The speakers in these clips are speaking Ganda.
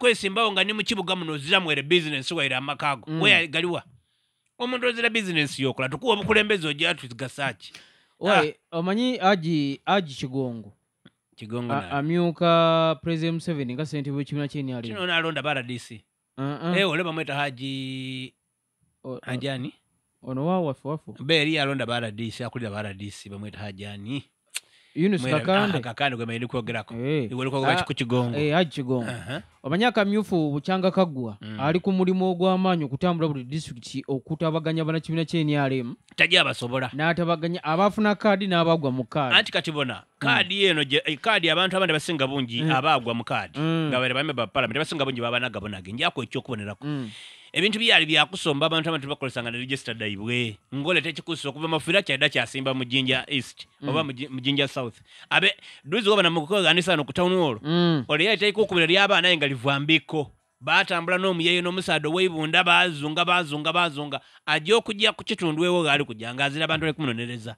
kwesimbawo nga ni mu kibuga muno oziramu business waira amakago we galiwa omuntu ozira business yokola tukuwa obukulembeze ojja tugasaki omanyi aji Kigongo amyuka President Museveni nga sente bw'ekibiina ky'NRM kino nalonda baradisi ole bamweta Haji Ajani ono wafu beri alonda baradisi akulira baradisi bamweta Hajani Yunus kakande gwe mayini kwogerako iwe liko ku Kigongo Haji Kigongo omanyi akamyufu Bukyanga Kaggwa ali ku mulimu ogw'amaanyi okutambula buli district okutabaganya banakibiina ky'NRM tajja basobola n'atabaganya abafuna kaadi n'abagwa mu kaadi anti katibona kaadi eno kaadi abantu abandi basinga bungi abagwa mu kaadi nga bale bame ba parliament basinga bungi babanagabonage njako ekyokubonerako ebintu byali byakusomba abantu abandi bakolesanga na register daibwe ngole tekikuso okuva mafira kyada kyasimba mu Jinja East oba mu Jinja South abe duzi oba na mukoganisa no ku town hall oli yaita ikukubira lyaba naye ngalivambiko batambula n'omuyeyo n'omusado weibunda bazunga ajja okujja ku kitundu ewo gali kujanga azira abantu bali kumunonereza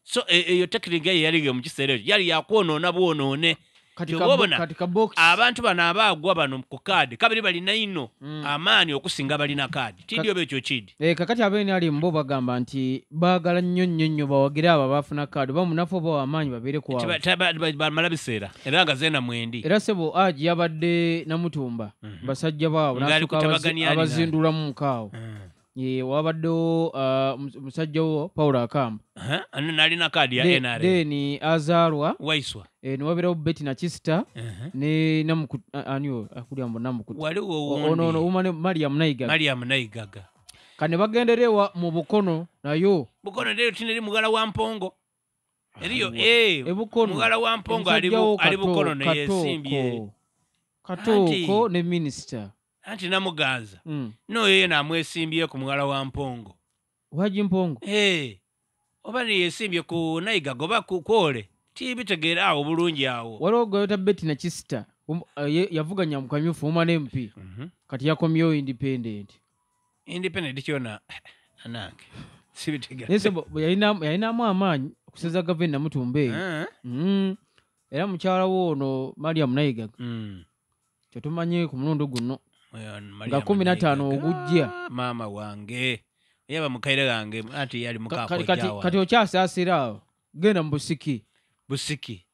so eyo tekringa yalige mu kiseera yali yakwonoona bwonone katika box abantu bana abagwa bano ku kaadi kabiri bali naino amaani okusinga bali na kaadi tidio bekyo kidi kakati abene ali mbo bagamba nti bagala nnyonnyo bawagira aba bafuna kaadi bamunafo bo amaanyi babere kwa malabiseera era nga zena mwendi era sebo aji yabadde namutumba basajja bawo abazindula mu mukaawo wabadde musajja wo Paul Akamba nali na kaadi ya NRM deni azalwa waiswa ni wabera Betty na Chista ne anyo akuli ambo namukutu waliwo ono umane Mariam Naigaga kane bagenderewa mu Bukono nayo Bukono ndio tineri mugala wa Mpongo eriyo mugala wa Mpongo ali Bukono ne yesimbye Katoko ne minister anti namuganza no yeye namwesimbye ku mugala wa Mpongo waji Mpongo oba ne yesimbye ku Naigaga oba ku Kole tibitegera awo bulungi awo walogo ta Betty na Chista yavuganya mu kamyufu umane MP kati yakomyo independent kyona anange sibitegera nesebo yayina mu amaanyi okuseza gavana Mutumbe era mukyala wono Mariam Naigaga kyotumanye ku mulundo guno nga 15 ogujja mama wange yaba mukaire gange ati yali mukako kati okyasasira genda Busiki Busiki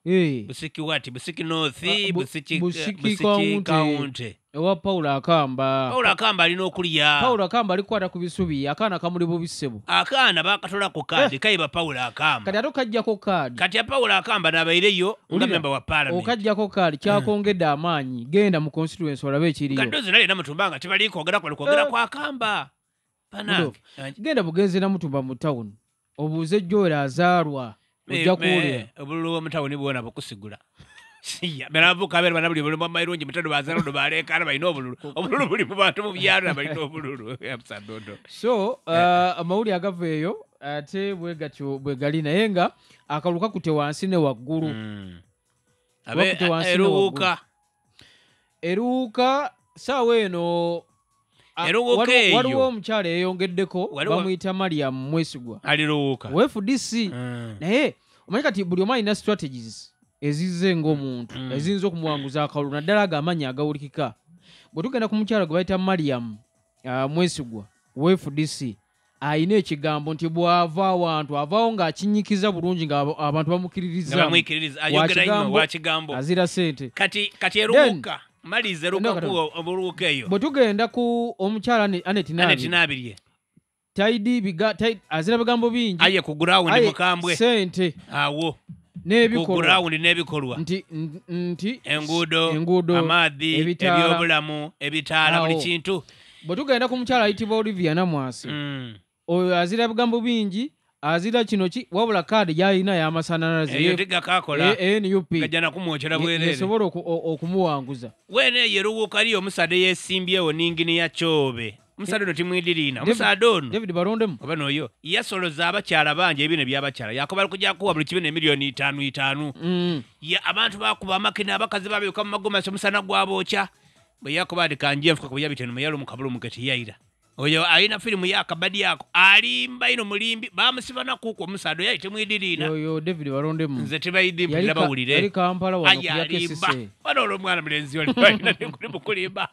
wati Busiki North Busiki County ewa Paul Akamba alina okulya Paul Akamba alikwata ku bisubi akaana kamuli bubisebo akaana bakatola ku kaadi kaiba Paul Akamba kati atokajja ko kaadi kati Paul Akamba nabaireyo nga member wa parliament okajja ko kaadi kyakongedde amaanyi genda mu constituency olabe ekiriyo kadozi nali namutumbanga tibali kwogera kwa Akamba panange genda bugenze namutumba mu town obuze Joel azalwa ojja kuwulira obululu bw'omutawuni bwona bukusigula beravuka abere bana buli bulumba mairungi mutado bazalo do balekana balina obululu buli mu bantu mu byaro balina obululu yabusadodo so amawuli agaveeyo ate bwegatyo bwegali naye nga akaluka kute wansi ne waggulu eruuka saawa eno waliwo omukyala eyongeddeko bamuyita Mariam Mwesigwa aliruuka FDC naye omanyi kati buli omu alina strategies ezize ng'omuntu eziyinza okumuwanguza akalulu naddala ag'amanyi agawulikika bwe tugenda ku mukyala gwe bayita Mariam Mwesigwa FDC ayina ekigambo nti bw'ava awantu avaawo ng'akinyikiza bulungi ng'abantu bamukkiririza wakigambo azira sente kati eruuka malize ruka ku oburuuka eyo bwe tugenda ku omukyala Anet Nabirye azira bigambo bingi aye ku ground mukambwe sente awo n'ebikolwa nti enguudo amaadhi ebyobulamu ebitaala buli kintu bwe tugenda ku mukyala ayitibwa Olivia Namwasi oyo azira bigambo bingi azira kino wabula kaadi gyalina y'amasanalaze eyo tigakakola NUP gajana kumwokyera bwerere esobola okumuwanguza wene yeruwuka ali omusade yesimbyewo ningini ya Kyobe omusade ono timwidirina omusade ono David Barondemu oba noyo yasoloza abakyala bangi ebine by'abakyala yakobala kujja kuwa buli kibe ne milioni 5 abantu bakuba amakina abakazi babyuka mu magomasi omusana gwabokya bwe yakoba ati kanjye nfuka ku yabiteno mayalo mu kabulu mukati yaira oyo alina firimu yakabadi yako alimba ino mulimbi bamusiba kuko omusaado yali temwidirina yo David balondemu nze tebayidde bawulire yali Kampala wano ku yakesese wano olw'omwana mulenzi oli balina nekuli mukulimba